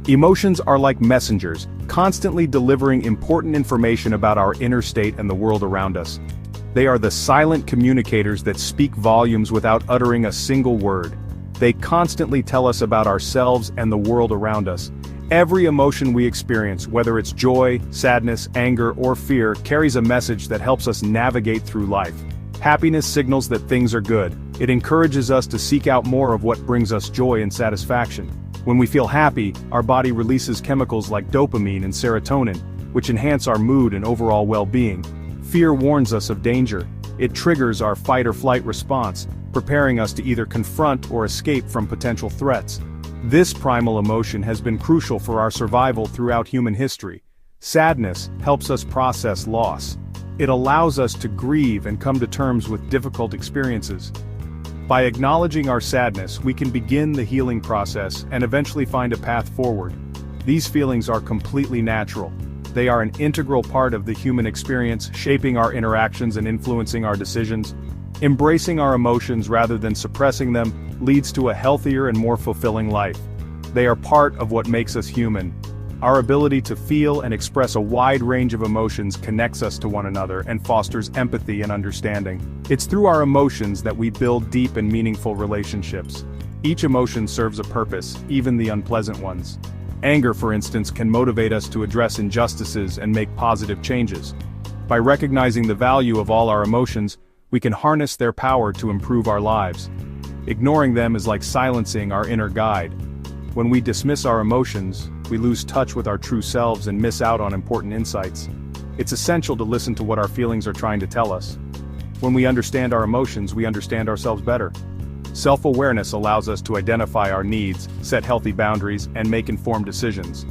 Emotions are like messengers, constantly delivering important information about our inner state and the world around us. They are the silent communicators that speak volumes without uttering a single word. They constantly tell us about ourselves and the world around us. Every emotion we experience, whether it's joy, sadness, anger, or fear, carries a message that helps us navigate through life. Happiness signals that things are good. It encourages us to seek out more of what brings us joy and satisfaction. When we feel happy, our body releases chemicals like dopamine and serotonin, which enhance our mood and overall well-being. Fear warns us of danger. It triggers our fight-or-flight response, preparing us to either confront or escape from potential threats. This primal emotion has been crucial for our survival throughout human history. Sadness helps us process loss. It allows us to grieve and come to terms with difficult experiences. By acknowledging our sadness, we can begin the healing process and eventually find a path forward. These feelings are completely natural. They are an integral part of the human experience, shaping our interactions and influencing our decisions. Embracing our emotions rather than suppressing them leads to a healthier and more fulfilling life. They are part of what makes us human. Our ability to feel and express a wide range of emotions connects us to one another and fosters empathy and understanding. It's through our emotions that we build deep and meaningful relationships. Each emotion serves a purpose, even the unpleasant ones. Anger, for instance, can motivate us to address injustices and make positive changes. By recognizing the value of all our emotions, we can harness their power to improve our lives. Ignoring them is like silencing our inner guide. When we dismiss our emotions, we lose touch with our true selves and miss out on important insights. It's essential to listen to what our feelings are trying to tell us. When we understand our emotions, we understand ourselves better. Self-awareness allows us to identify our needs, set healthy boundaries, and make informed decisions.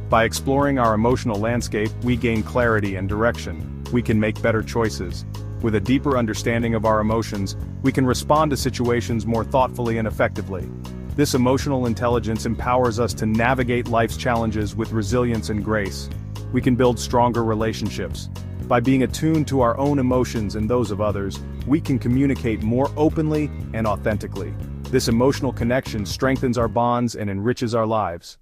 By exploring our emotional landscape, we gain clarity and direction. We can make better choices. With a deeper understanding of our emotions, we can respond to situations more thoughtfully and effectively. This emotional intelligence empowers us to navigate life's challenges with resilience and grace. We can build stronger relationships. By being attuned to our own emotions and those of others, we can communicate more openly and authentically. This emotional connection strengthens our bonds and enriches our lives.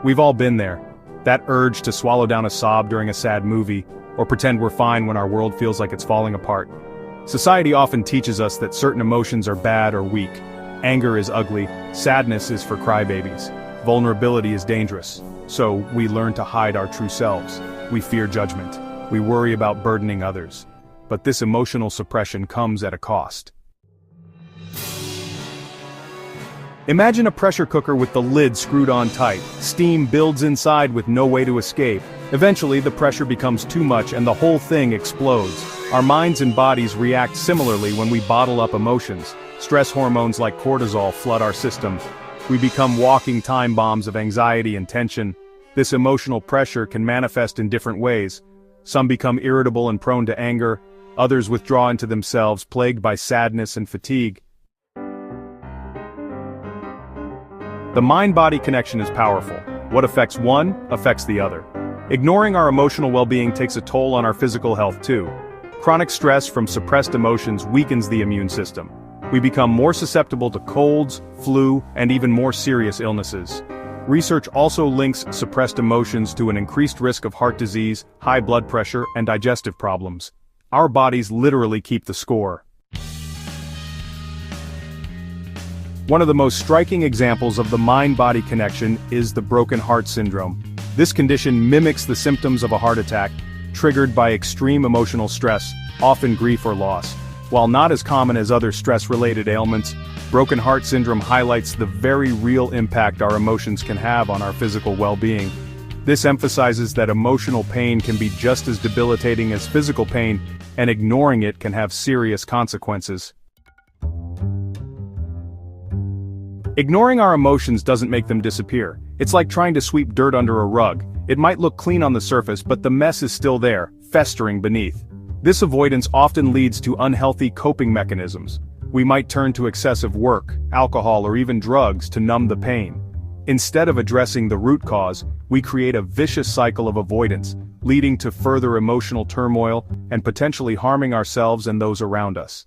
We've all been there. That urge to swallow down a sob during a sad movie, or pretend we're fine when our world feels like it's falling apart. Society often teaches us that certain emotions are bad or weak. Anger is ugly, sadness is for crybabies, vulnerability is dangerous. So, we learn to hide our true selves. We fear judgment. We worry about burdening others. But this emotional suppression comes at a cost. Imagine a pressure cooker with the lid screwed on tight. Steam builds inside with no way to escape. Eventually, the pressure becomes too much and the whole thing explodes. Our minds and bodies react similarly when we bottle up emotions. Stress hormones like cortisol flood our system. We become walking time bombs of anxiety and tension. This emotional pressure can manifest in different ways. Some become irritable and prone to anger. Others withdraw into themselves, plagued by sadness and fatigue. The mind-body connection is powerful. What affects one, affects the other. Ignoring our emotional well-being takes a toll on our physical health too. Chronic stress from suppressed emotions weakens the immune system. We become more susceptible to colds, flu, and even more serious illnesses. Research also links suppressed emotions to an increased risk of heart disease, high blood pressure, and digestive problems. Our bodies literally keep the score. One of the most striking examples of the mind-body connection is the broken heart syndrome. This condition mimics the symptoms of a heart attack, triggered by extreme emotional stress, often grief or loss. While not as common as other stress-related ailments, broken heart syndrome highlights the very real impact our emotions can have on our physical well-being. This emphasizes that emotional pain can be just as debilitating as physical pain, and ignoring it can have serious consequences. Ignoring our emotions doesn't make them disappear. It's like trying to sweep dirt under a rug. It might look clean on the surface, but the mess is still there, festering beneath. This avoidance often leads to unhealthy coping mechanisms. We might turn to excessive work, alcohol, or even drugs to numb the pain. Instead of addressing the root cause, we create a vicious cycle of avoidance, leading to further emotional turmoil and potentially harming ourselves and those around us.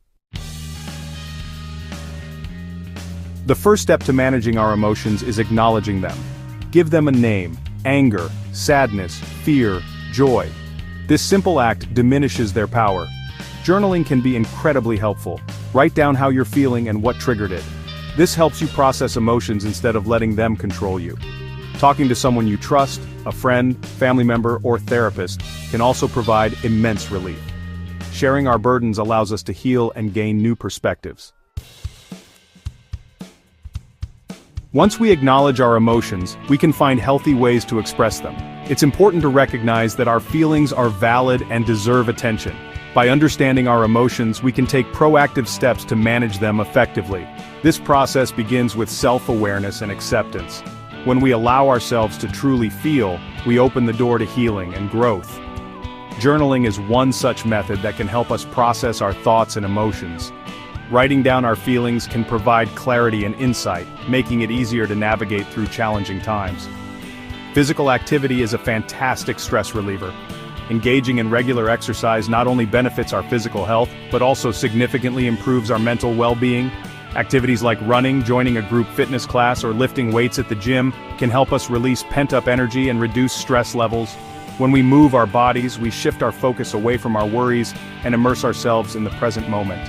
The first step to managing our emotions is acknowledging them. Give them a name: anger, sadness, fear, joy. This simple act diminishes their power. Journaling can be incredibly helpful. Write down how you're feeling and what triggered it. This helps you process emotions instead of letting them control you. Talking to someone you trust, a friend, family member, or therapist, can also provide immense relief. Sharing our burdens allows us to heal and gain new perspectives. Once we acknowledge our emotions, we can find healthy ways to express them. It's important to recognize that our feelings are valid and deserve attention. By understanding our emotions, we can take proactive steps to manage them effectively. This process begins with self-awareness and acceptance. When we allow ourselves to truly feel, we open the door to healing and growth. Journaling is one such method that can help us process our thoughts and emotions. Writing down our feelings can provide clarity and insight, making it easier to navigate through challenging times. Physical activity is a fantastic stress reliever. Engaging in regular exercise not only benefits our physical health, but also significantly improves our mental well-being. Activities like running, joining a group fitness class, or lifting weights at the gym can help us release pent-up energy and reduce stress levels. When we move our bodies, we shift our focus away from our worries and immerse ourselves in the present moment.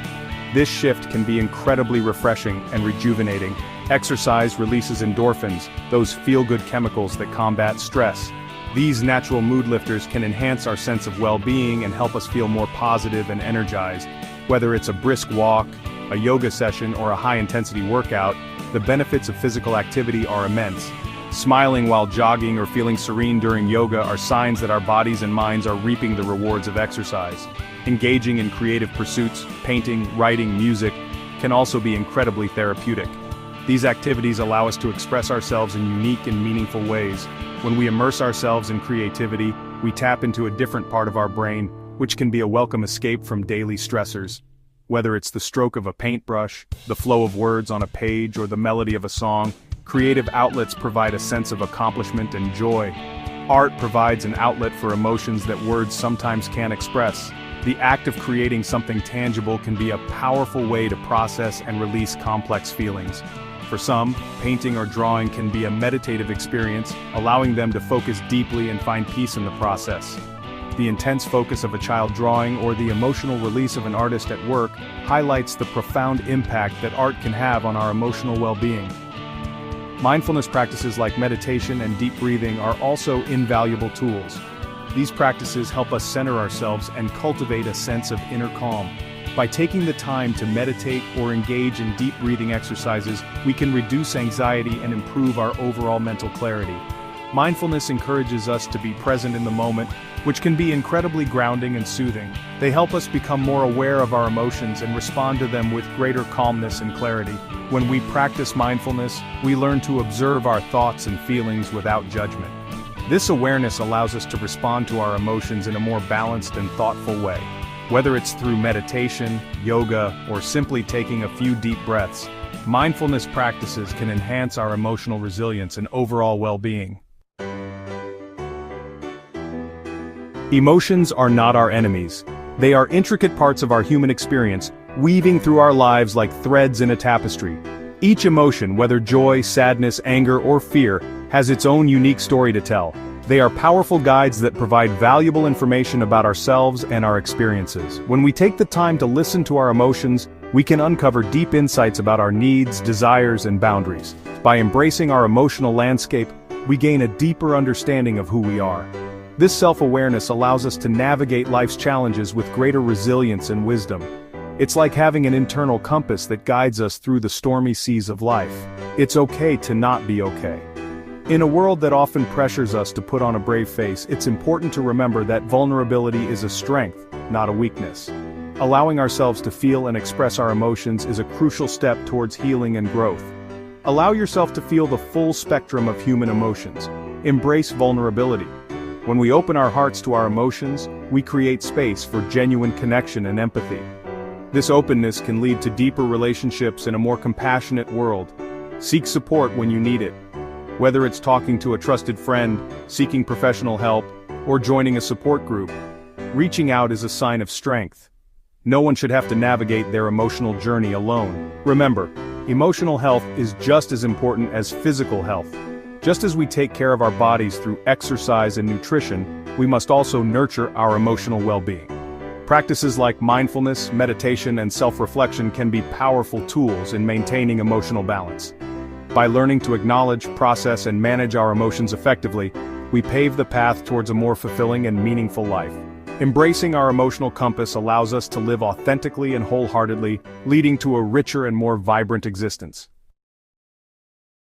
This shift can be incredibly refreshing and rejuvenating. Exercise releases endorphins, those feel-good chemicals that combat stress. These natural mood lifters can enhance our sense of well-being and help us feel more positive and energized. Whether it's a brisk walk, a yoga session, or a high-intensity workout, the benefits of physical activity are immense. Smiling while jogging or feeling serene during yoga are signs that our bodies and minds are reaping the rewards of exercise. Engaging in creative pursuits, painting, writing, music, can also be incredibly therapeutic. These activities allow us to express ourselves in unique and meaningful ways. When we immerse ourselves in creativity, we tap into a different part of our brain, which can be a welcome escape from daily stressors. Whether it's the stroke of a paintbrush, the flow of words on a page, or the melody of a song, creative outlets provide a sense of accomplishment and joy. Art provides an outlet for emotions that words sometimes can't express. The act of creating something tangible can be a powerful way to process and release complex feelings. For some, painting or drawing can be a meditative experience, allowing them to focus deeply and find peace in the process. The intense focus of a child drawing or the emotional release of an artist at work highlights the profound impact that art can have on our emotional well-being. Mindfulness practices like meditation and deep breathing are also invaluable tools. These practices help us center ourselves and cultivate a sense of inner calm. By taking the time to meditate or engage in deep breathing exercises, we can reduce anxiety and improve our overall mental clarity. Mindfulness encourages us to be present in the moment, which can be incredibly grounding and soothing. They help us become more aware of our emotions and respond to them with greater calmness and clarity. When we practice mindfulness, we learn to observe our thoughts and feelings without judgment. This awareness allows us to respond to our emotions in a more balanced and thoughtful way. Whether it's through meditation, yoga, or simply taking a few deep breaths, mindfulness practices can enhance our emotional resilience and overall well-being. Emotions are not our enemies. They are intricate parts of our human experience, weaving through our lives like threads in a tapestry. Each emotion, whether joy, sadness, anger, or fear, has its own unique story to tell. They are powerful guides that provide valuable information about ourselves and our experiences. When we take the time to listen to our emotions, we can uncover deep insights about our needs, desires, and boundaries. By embracing our emotional landscape, we gain a deeper understanding of who we are. This self-awareness allows us to navigate life's challenges with greater resilience and wisdom. It's like having an internal compass that guides us through the stormy seas of life. It's okay to not be okay. In a world that often pressures us to put on a brave face, it's important to remember that vulnerability is a strength, not a weakness. Allowing ourselves to feel and express our emotions is a crucial step towards healing and growth. Allow yourself to feel the full spectrum of human emotions. Embrace vulnerability. When we open our hearts to our emotions, we create space for genuine connection and empathy. This openness can lead to deeper relationships and a more compassionate world. Seek support when you need it. Whether it's talking to a trusted friend, seeking professional help, or joining a support group, reaching out is a sign of strength. No one should have to navigate their emotional journey alone. Remember, Emotional health is just as important as physical health. Just as we take care of our bodies through exercise and nutrition, we must also nurture our emotional well-being. Practices like mindfulness, meditation, and self-reflection can be powerful tools in maintaining emotional balance. By learning to acknowledge, process, and manage our emotions effectively, we pave the path towards a more fulfilling and meaningful life. Embracing our emotional compass allows us to live authentically and wholeheartedly, leading to a richer and more vibrant existence.